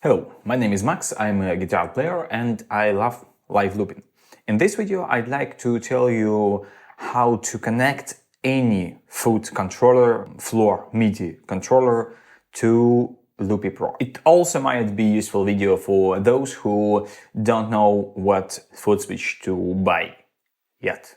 Hello, my name is Max, I'm a guitar player and I love live looping. In this video I'd like to tell you how to connect any foot controller, floor MIDI controller to Loopy Pro. It also might be a useful video for those who don't know what foot switch to buy yet.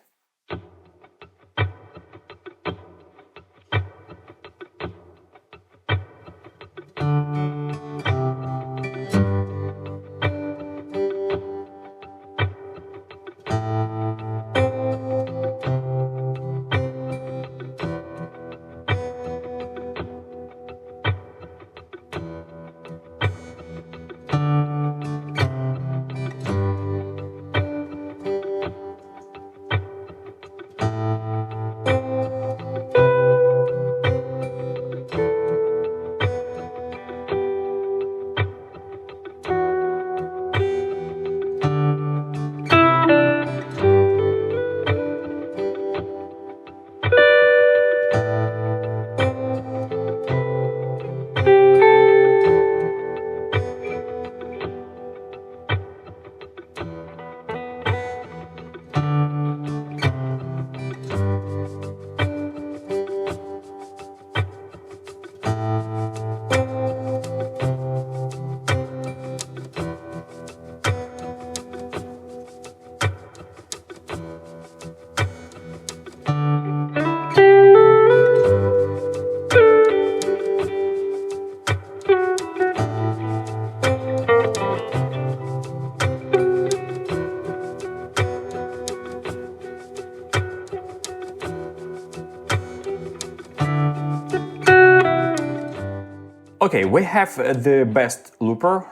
Okay, we have the best looper.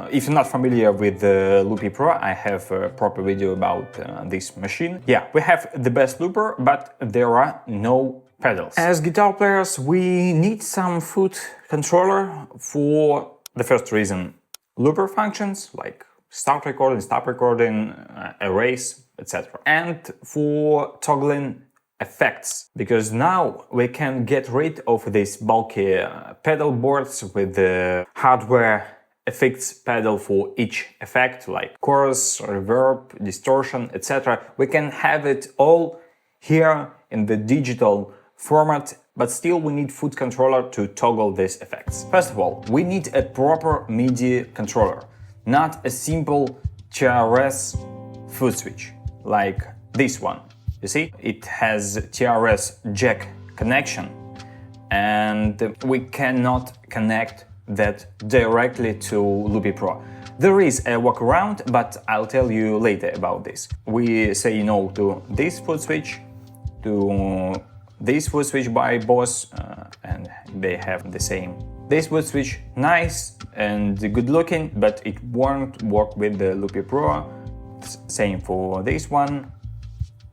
If you're not familiar with the Loopy Pro, I have a proper video about this machine. Yeah, we have the best looper, but there are no pedals. As guitar players, we need some foot controller for the first reason. Looper functions like start recording, stop recording, erase, etc. And for toggling effects, because now we can get rid of these bulky pedal boards with the hardware effects pedal for each effect like chorus, reverb, distortion, etc. We can have it all here in the digital format, but still we need foot controller to toggle these effects. First of all, we need a proper MIDI controller, not a simple TRS foot switch like this one. You see, it has TRS jack connection and we cannot connect that directly to Loopy Pro. There is a workaround, but I'll tell you later about this. We say no to this foot switch, to this foot switch by Boss, and they have the same. This foot switch, nice and good looking, but it won't work with the Loopy Pro. Same for this one.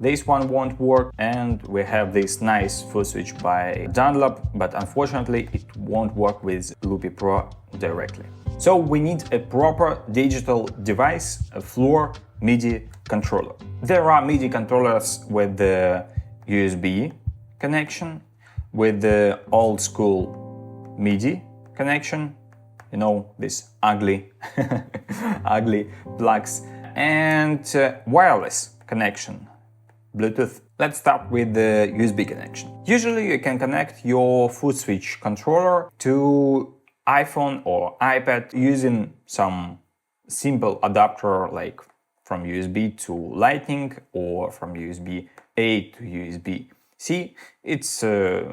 This one won't work, and we have this nice foot switch by Dunlop, but unfortunately it won't work with Loopy Pro directly. So we need a proper digital device, a floor MIDI controller. There are MIDI controllers with the USB connection, with the old school MIDI connection, you know, this ugly ugly plugs, and wireless connection, Bluetooth. Let's start with the USB connection. Usually you can connect your foot switch controller to iPhone or iPad using some simple adapter like from USB to Lightning or from USB-A to USB-C. It's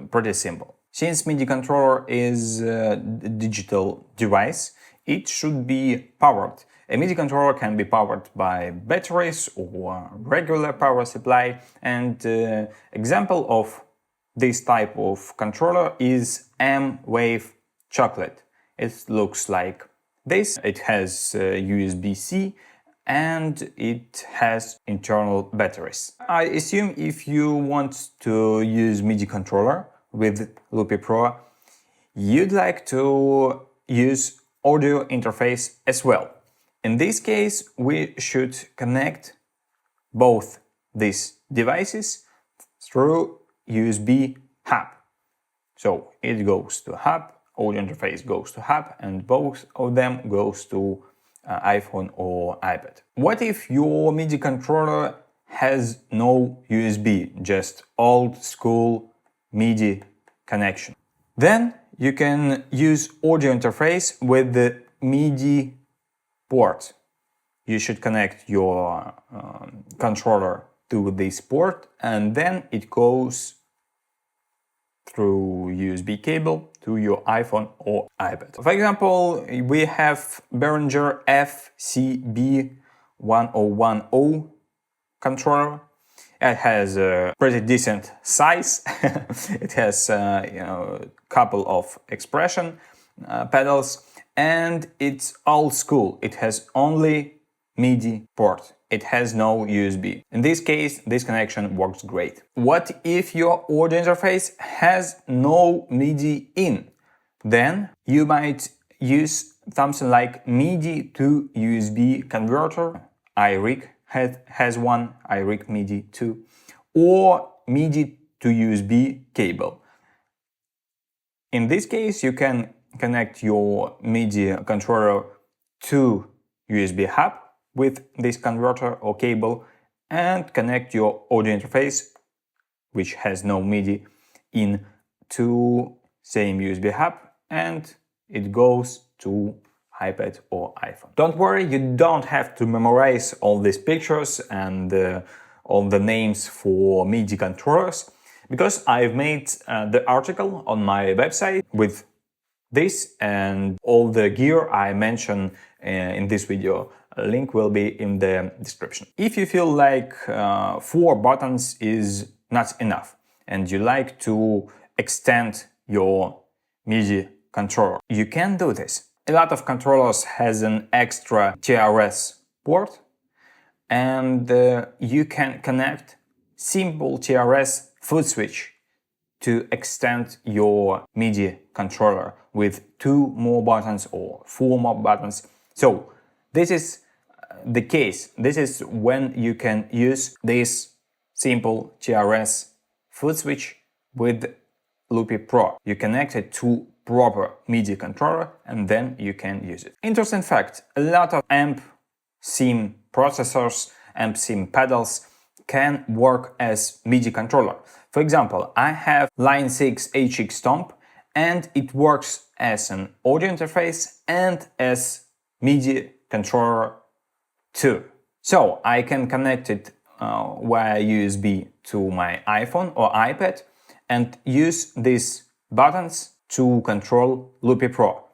pretty simple. Since MIDI controller is a digital device, it should be powered. A MIDI controller can be powered by batteries or regular power supply, and example of this type of controller is M-Wave Chocolate. It looks like this. It has USB-C and it has internal batteries. I assume if you want to use MIDI controller with Loopy Pro, you'd like to use audio interface as well. In this case, we should connect both these devices through USB hub. So it goes to hub, audio interface goes to hub and both of them goes to iPhone or iPad. What if your MIDI controller has no USB, just old school MIDI connection? Then you can use audio interface with the MIDI port. You should connect your controller to this port and then it goes through USB cable to your iPhone or iPad. For example, we have Behringer FCB1010 controller. It has a pretty decent size. It has couple of expression pedals and it's old school. It has only MIDI port. It has no USB. In this case, this connection works great. What if your audio interface has no MIDI in? Then you might use something like MIDI to USB converter. iRig has one, iRig MIDI 2, or MIDI to USB cable. In this case, you can connect your MIDI controller to USB hub with this converter or cable and connect your audio interface, which has no MIDI, in to same USB hub and it goes to iPad or iPhone. Don't worry, you don't have to memorize all these pictures and all the names for MIDI controllers, because I've made the article on my website with this and all the gear I mentioned in this video. A link will be in the description. If you feel like 4 buttons is not enough and you like to extend your MIDI controller, you can do this. A lot of controllers has an extra TRS port and you can connect simple TRS foot switch to extend your MIDI controller with 2 more buttons or 4 more buttons. So this is the case. This is when you can use this simple TRS foot switch with Loopy Pro. You connect it to proper MIDI controller and then you can use it. Interesting fact, a lot of amp sim processors, amp sim pedals can work as MIDI controller. For example, I have Line 6 HX Stomp and it works as an audio interface and as MIDI controller too. So I can connect it via USB to my iPhone or iPad and use these buttons to control Loopy Pro.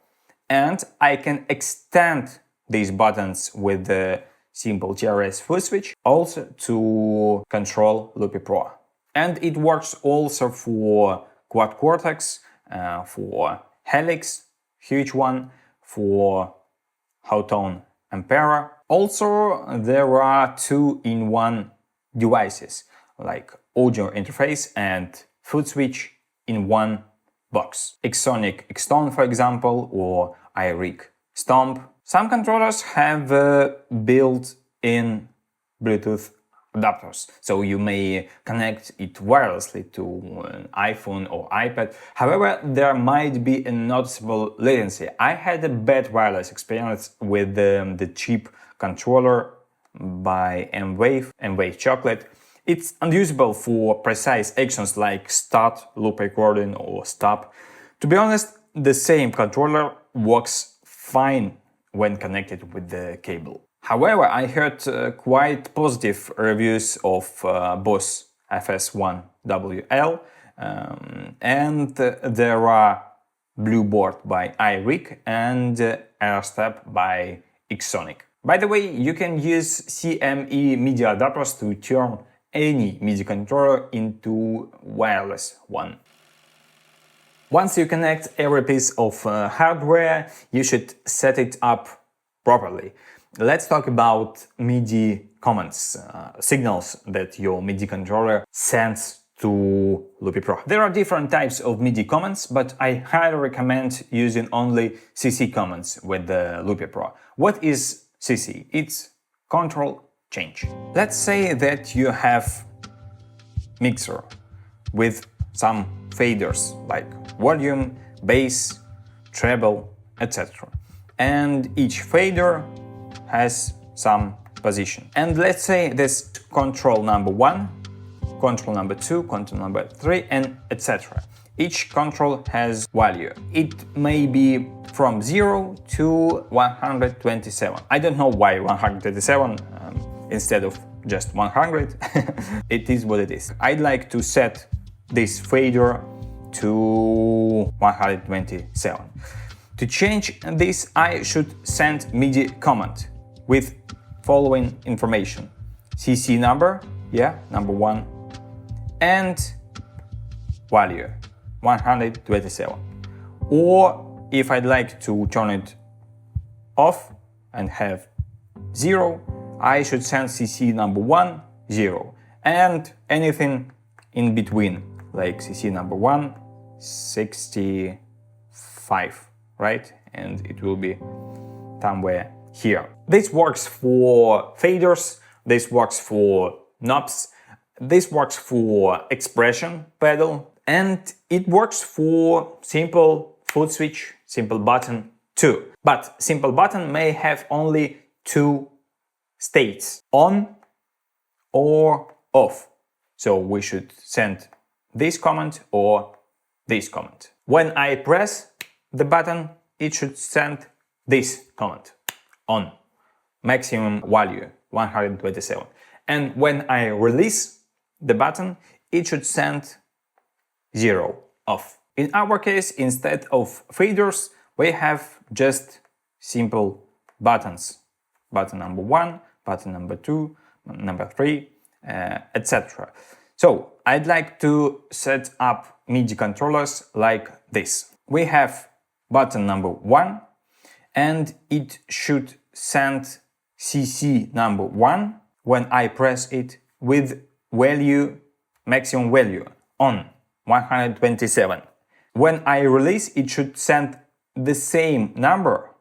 And I can extend these buttons with the simple TRS foot switch also to control Loopy Pro. And it works also for Quad Cortex, for Helix, huge one, for Howtone Ampera. Also, there are 2-in-1 devices like audio interface and foot switch in one box. Xsonic Xtone, for example, or iRig Stomp. Some controllers have built-in Bluetooth adapters, so you may connect it wirelessly to an iPhone or iPad. However, there might be a noticeable latency. I had a bad wireless experience with the cheap controller by M-Wave Chocolate. It's unusable for precise actions like start, loop recording or stop. To be honest, the same controller works fine when connected with the cable. However, I heard quite positive reviews of Boss FS1WL and there are Blueboard by iRig and AirStep by Xsonic. By the way, you can use CME MIDI adapters to turn any MIDI controller into wireless one. Once you connect every piece of hardware, you should set it up properly. Let's talk about MIDI commands, signals that your MIDI controller sends to Loopy Pro. There are different types of MIDI commands, but I highly recommend using only CC commands with the Loopy Pro. What is CC? It's control change. Let's say that you have mixer with some faders like volume, bass, treble, etc. And each fader has some position. And let's say this control number 1, control number 2, control number 3, and etc. Each control has value. It may be from 0 to 127. I don't know why 127 instead of just 100. It is what it is. I'd like to set this fader to 127. To change this, I should send MIDI command with following information: CC number, number 1, and value 127. Or if I'd like to turn it off and have 0, I should send CC number 1, 0, and anything in between, like CC number 1, 65, right? And it will be somewhere here. This works for faders, this works for knobs, this works for expression pedal, and it works for simple foot switch, simple button too. But simple button may have only 2 states, on or off. So we should send this command or this command. When I press the button, it should send this command, on, maximum value 127. And when I release the button, it should send 0, off. In our case, instead of faders, we have just simple buttons. Button number 1, button number 2, number 3, etc. So I'd like to set up MIDI controllers like this. We have button number 1, and it should send CC number 1 when I press it with value, maximum value, on 127. When I release, it should send the same number.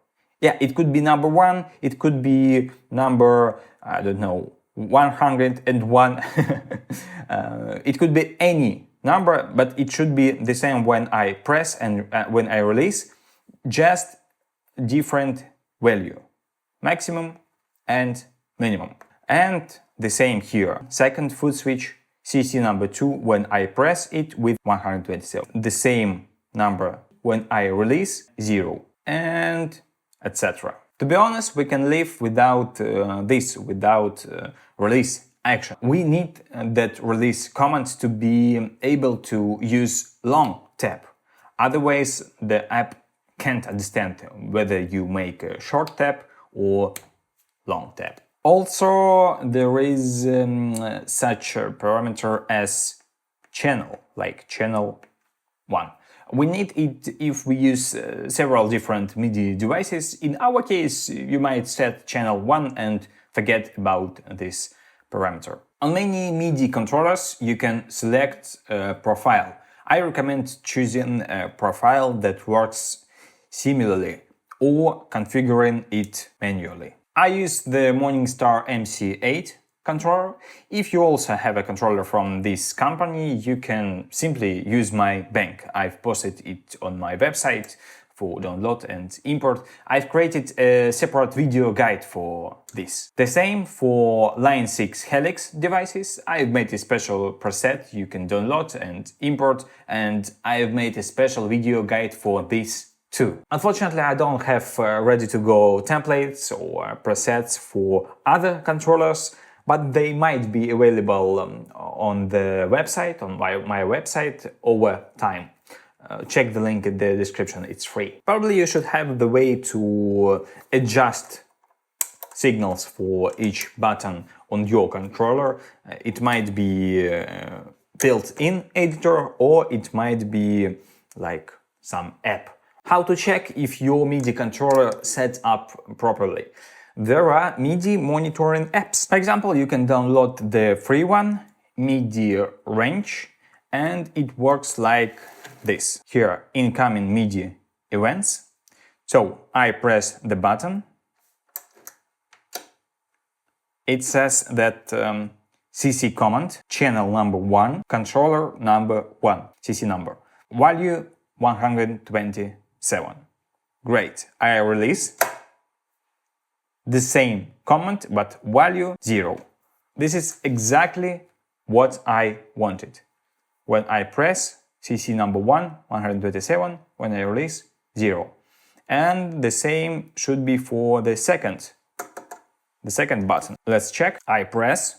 It could be number 1, it could be number, I don't know, 101. It could be any number, but it should be the same when I press and when I release, just different value, maximum and minimum. And the same here. Second foot switch, CC number 2 when I press it with 127. The same number when I release, 0, and etc. To be honest, we can live without without release action. We need that release command to be able to use long tap. Otherwise, the app can't understand whether you make a short tap or long tap. Also, there is such a parameter as channel, like channel 1. We need it if we use several different MIDI devices. In our case, you might set channel 1 and forget about this parameter. On many MIDI controllers, you can select a profile. I recommend choosing a profile that works similarly or configuring it manually. I use the Morningstar MC8 controller. If you also have a controller from this company, you can simply use my bank. I've posted it on my website for download and import. I've created a separate video guide for this. The same for Line 6 Helix devices. I've made a special preset you can download and import, and I've made a special video guide for this too. Unfortunately, I don't have ready-to-go templates or presets for other controllers, but they might be available on the website, on my website, over time. Check the link in the description, it's free. Probably you should have the way to adjust signals for each button on your controller. It might be built-in editor, or it might be like some app. How to check if your MIDI controller set up properly? There are MIDI monitoring apps. For example, you can download the free one, MIDI Range, and it works like this. Here, incoming MIDI events. So I press the button. It says that CC command, channel number 1, controller number 1, CC number, value 127. Great. I release. The same comment, but value 0. This is exactly what I wanted. When I press CC number 127, when I release, 0. And the same should be for the second button. Let's check. I press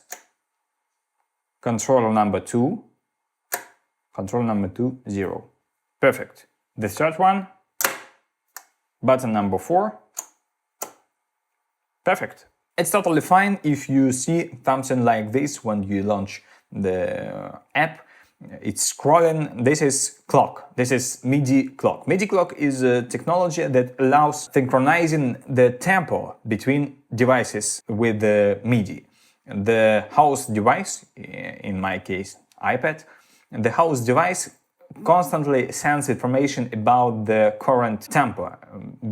controller number 2, 0. Perfect. The third one, button number 4. Perfect. It's totally fine if you see something like this when you launch the app. It's scrolling. This is clock. This is MIDI clock. MIDI clock is a technology that allows synchronizing the tempo between devices with the MIDI. The house device, in my case iPad, the house device constantly sends information about the current tempo,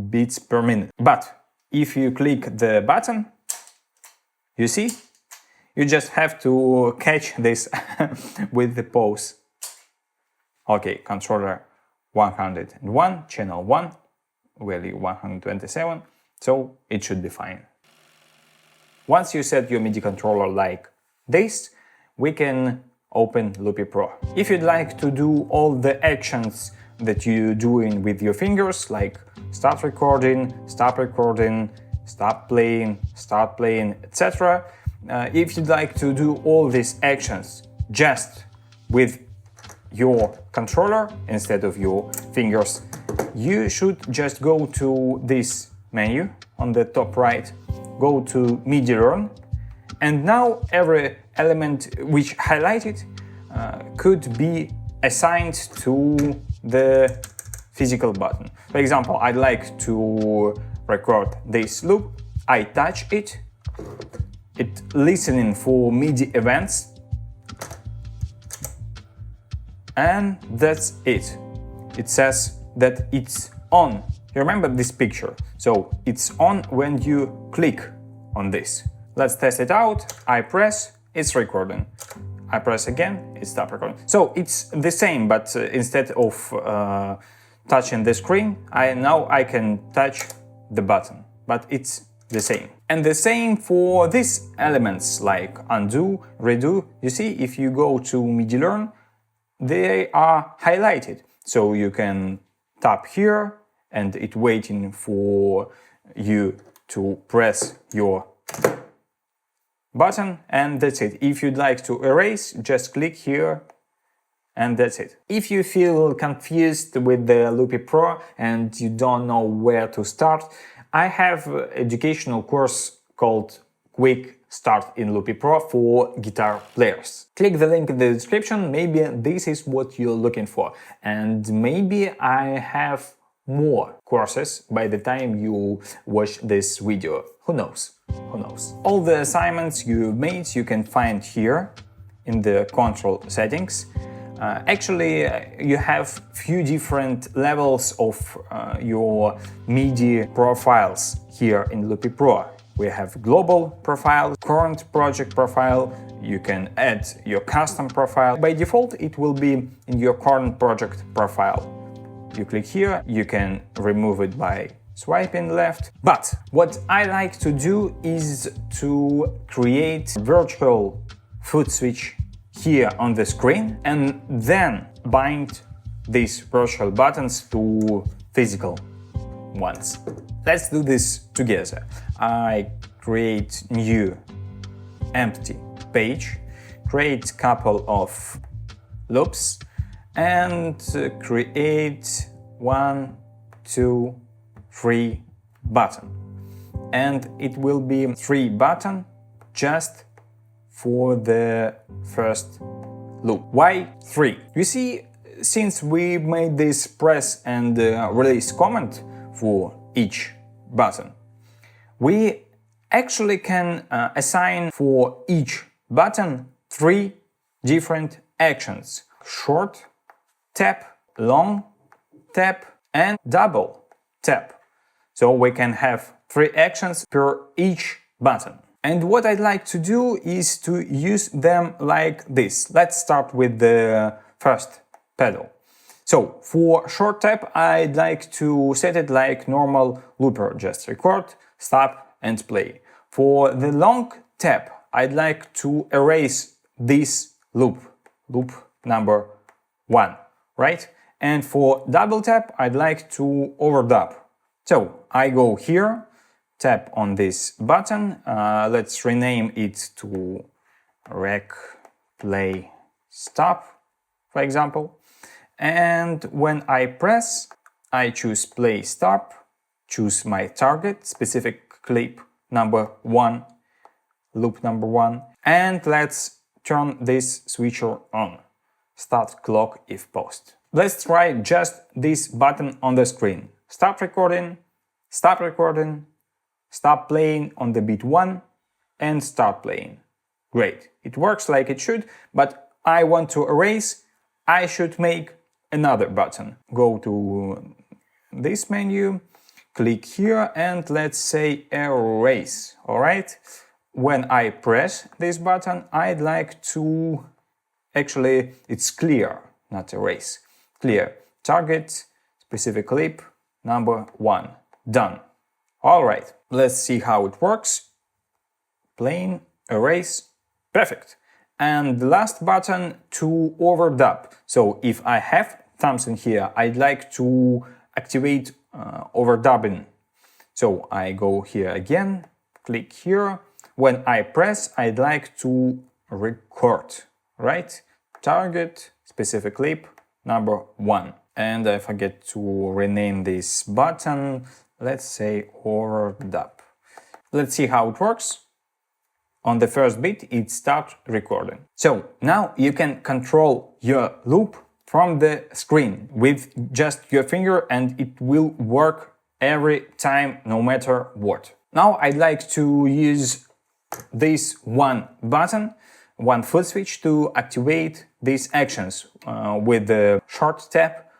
beats per minute. But if you click the button, you see, you just have to catch this with the pause. Okay, controller 101, channel 1, value 127, so it should be fine. Once you set your MIDI controller like this, we can open Loopy Pro. If you'd like to do all the actions that you're doing with your fingers, like start recording, stop playing, start playing, etc. If you'd like to do all these actions just with your controller instead of your fingers, you should just go to this menu on the top right, go to MIDI Learn, and now every element which highlighted could be assigned to the physical button. For example, I'd like to record this loop, I touch it, it's listening for MIDI events, and that's it. It says that it's on. You remember this picture? So it's on when you click on this. Let's test it out. I press, it's recording. I press again, it stops recording. So it's the same, but instead of touching the screen, now I can touch the button, but it's the same. And the same for these elements like undo, redo. You see, if you go to MIDI Learn, they are highlighted. So you can tap here and it's waiting for you to press your button, and that's it. If you'd like to erase, just click here and that's it. If you feel confused with the Loopy Pro and you don't know where to start, I have an educational course called Quick Start in Loopy Pro for guitar players. Click the link in the description, maybe this is what you're looking for, and maybe I have more courses by the time you watch this video. Who knows? Who knows? All the assignments you made you can find here in the control settings. Actually, you have few different levels of your MIDI profiles here in Loopy Pro. We have global profile, current project profile, you can add your custom profile. By default, it will be in your current project profile. You click here, you can remove it by swiping left. But what I like to do is to create a virtual foot switch here on the screen and then bind these virtual buttons to physical ones. Let's do this together. I create new empty page, create couple of loops and create 1, 2, 3 button. And it will be 3 button just for the first loop. Why 3? You see, since we made this press and release command for each button, we actually can assign for each button 3 different actions: short tap, long tap, and double tap. So we can have 3 actions per each button. And what I'd like to do is to use them like this. Let's start with the first pedal. So for short tap, I'd like to set it like normal looper, just record, stop and play. For the long tap, I'd like to erase this loop number 1, right? And for double tap, I'd like to overdub. So I go here, tap on this button, let's rename it to rec play stop, for example. And when I press, I choose play stop, choose my target, specific clip number 1, loop number 1, and let's turn this switcher on. Start clock if paused. Let's try just this button on the screen. Stop recording, stop playing on the beat 1, and start playing. Great, it works like it should, but I want to erase. I should make another button. Go to this menu, click here, and let's say erase. Alright? When I press this button, I'd like to... Actually, it's clear, not erase. Clear. Target, specific clip, number 1. Done. Alright, let's see how it works. Playing, erase, perfect. And the last button, to overdub. So if I have something here, I'd like to activate overdubbing. So I go here again, click here. When I press, I'd like to record, right? Target, specific clip, number 1. And I forget to rename this button. Let's say overdub. Let's see how it works. On the first beat, it starts recording. So now you can control your loop from the screen with just your finger, and it will work every time, no matter what. Now I'd like to use this one button, one foot switch, to activate these actions with the short tap,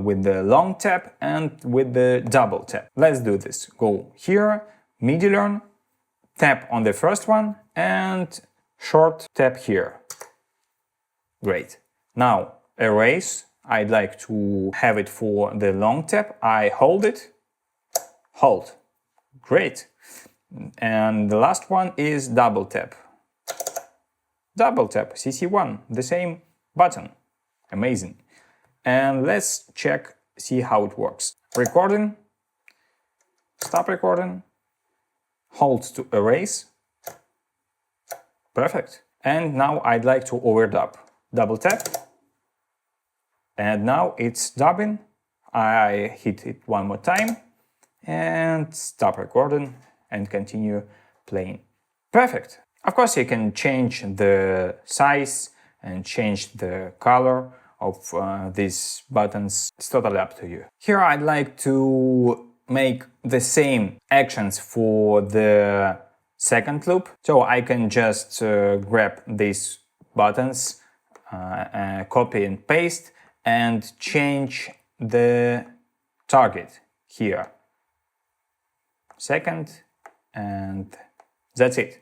with the long tap, and with the double tap. Let's do this. Go here, MIDI learn, tap on the first one, and short tap here. Great. Now erase. I'd like to have it for the long tap. I hold it, hold. Great. And the last one is double tap. Double tap, CC1, the same button. Amazing. And let's check, see how it works. Recording, stop recording, hold to erase. Perfect. And now I'd like to overdub. Double tap. And now it's dubbing. I hit it one more time and stop recording and continue playing. Perfect. Of course, you can change the size and change the color of these buttons. It's totally up to you. Here I'd like to make the same actions for the second loop. So I can just grab these buttons, copy and paste, and change the target here. Second, and that's it.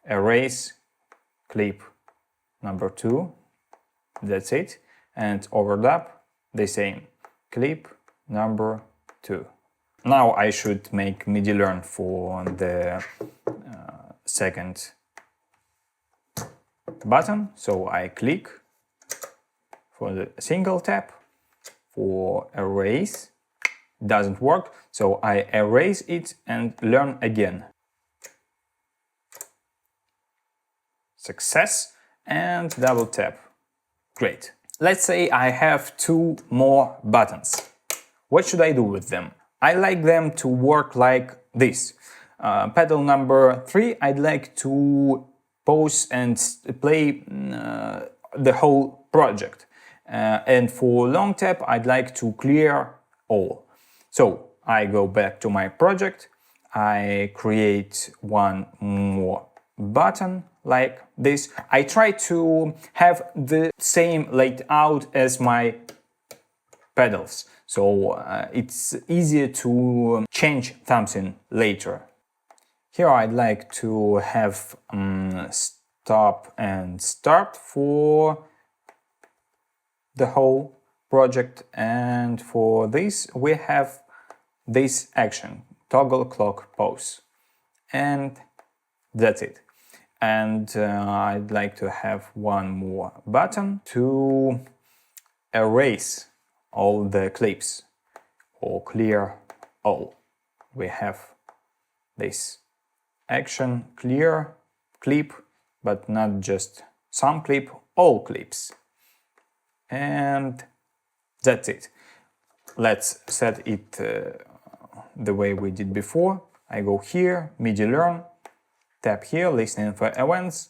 Erase clip number 2, that's it. And overdub, the same. Clip number 2. Now I should make MIDI learn for the second button. So I click for the single tap. For erase, doesn't work, so I erase it and learn again. Success, and double tap. Great. Let's say I have 2 more buttons. What should I do with them? I like them to work like this. Pedal number 3, I'd like to pause and play the whole project. And for long tap, I'd like to clear all. So I go back to my project, I create one more button like this. I try to have the same layout as my pedals, so it's easier to change something later. Here I'd like to have stop and start for the whole project, and for this we have this action, toggle clock pause, and that's it. And I'd like to have one more button to erase all the clips or clear all. We have this action, clear clip, but not just some clip, all clips. And that's it. Let's set it the way we did before. I go here, MIDI learn, tap here, listening for events.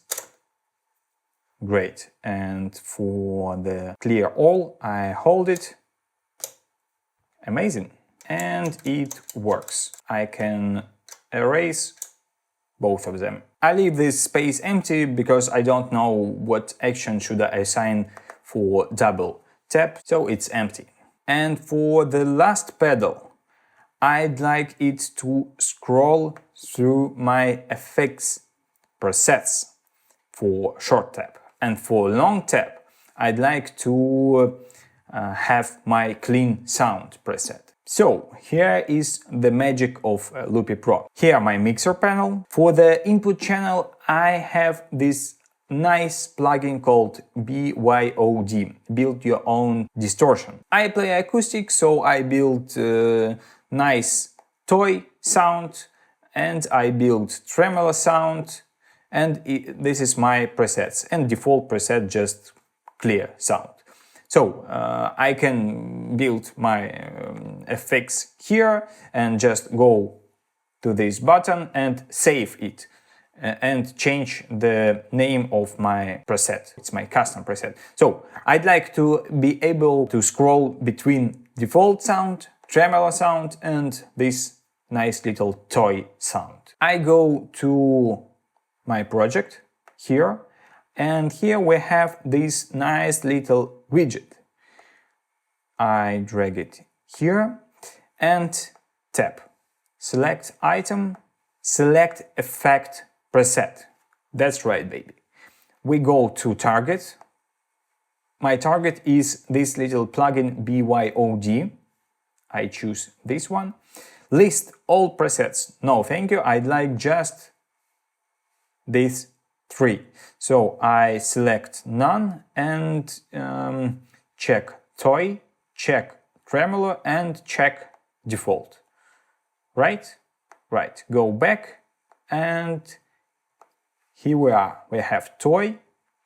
Great. And for the clear all, I hold it. Amazing. And it works. I can erase both of them. I leave this space empty because I don't know what action should I assign for double tap, so it's empty. And for the last pedal, I'd like it to scroll through my effects presets for short tap. And for long tap, I'd like to have my clean sound preset. So here is the magic of Loopy Pro. Here my mixer panel. For the input channel, I have this nice plugin called BYOD, Build Your Own Distortion. I play acoustic, so I build nice toy sound, and I build tremolo sound, and this is my presets, and default preset just clear sound. So I can build my effects here and just go to this button and save it and change the name of my preset. It's my custom preset. So I'd like to be able to scroll between default sound, tremolo sound, and this nice little toy sound. I go to my project here, and here we have this nice little widget. I drag it here and tap. Select item, select effect preset. That's right, baby. We go to target. My target is this little plugin BYOD. I choose this one. List all presets. No, thank you. I'd like just these three. So I select none and check toy, check tremolo, and check default. Right? Right. Go back, and here we are. We have toy,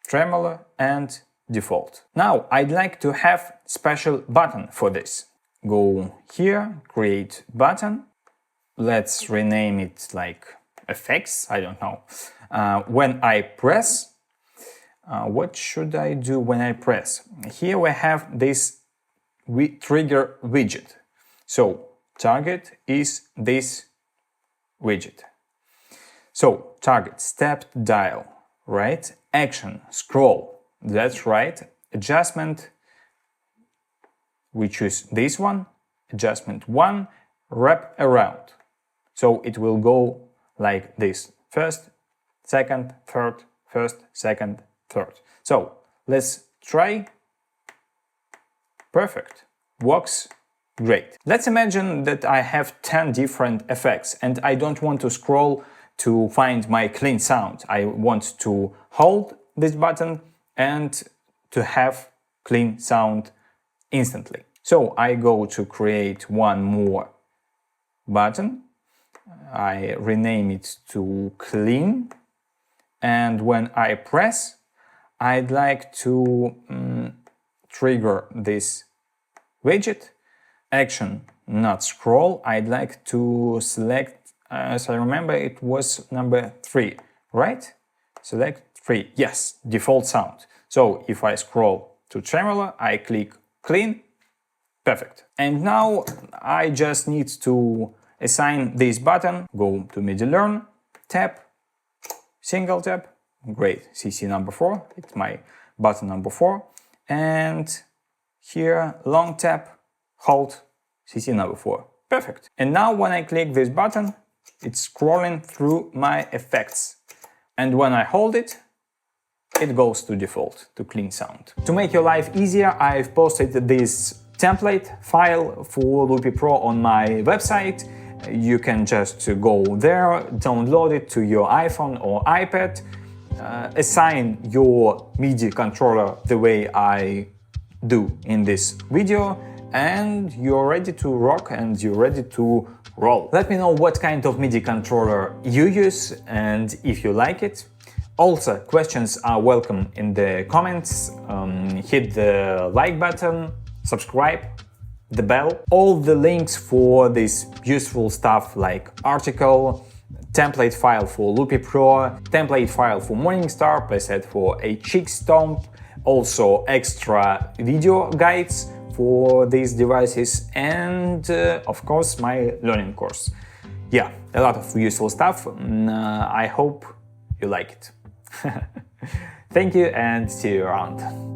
tremolo, and default. Now I'd like to have special button for this. Go here, create button. Let's rename it like effects, I don't know. When I press, what should I do when I press? Here we have this trigger widget. So target is this widget. So target, stepped dial, right? Action, scroll, that's right. Adjustment, we choose this one. Adjustment 1, wrap around. So it will go like this. First, second, third, first, second, third. So let's try. Perfect. Works great. Let's imagine that I have 10 different effects and I don't want to scroll to find my clean sound. I want to hold this button and to have clean sound instantly. So I go to create one more button. I rename it to clean, and when I press, I'd like to trigger this widget. Action, not scroll. I'd like to select, as I remember, it was number 3, right? Select 3, yes, default sound. So if I scroll to tremolo, I click clean, perfect. And now I just need to assign this button, go to MIDI learn, tap, single tap, great, CC number 4, it's my button number 4, and here long tap, hold, CC number 4, perfect. And now when I click this button, it's scrolling through my effects, and when I hold it, it goes to default, to clean sound. To make your life easier, I've posted this template file for Loopy Pro on my website. You can just go there, download it to your iPhone or iPad, assign your MIDI controller the way I do in this video, and you're ready to rock and you're ready to roll. Let me know what kind of MIDI controller you use and if you like it. Also, questions are welcome in the comments. Hit the like button, subscribe, the bell. All the links for this useful stuff like article, template file for Loopy Pro, template file for Morningstar, preset for a cheek stomp, also extra video guides for these devices, and of course my learning course. Yeah, a lot of useful stuff. I hope you like it. Thank you and see you around.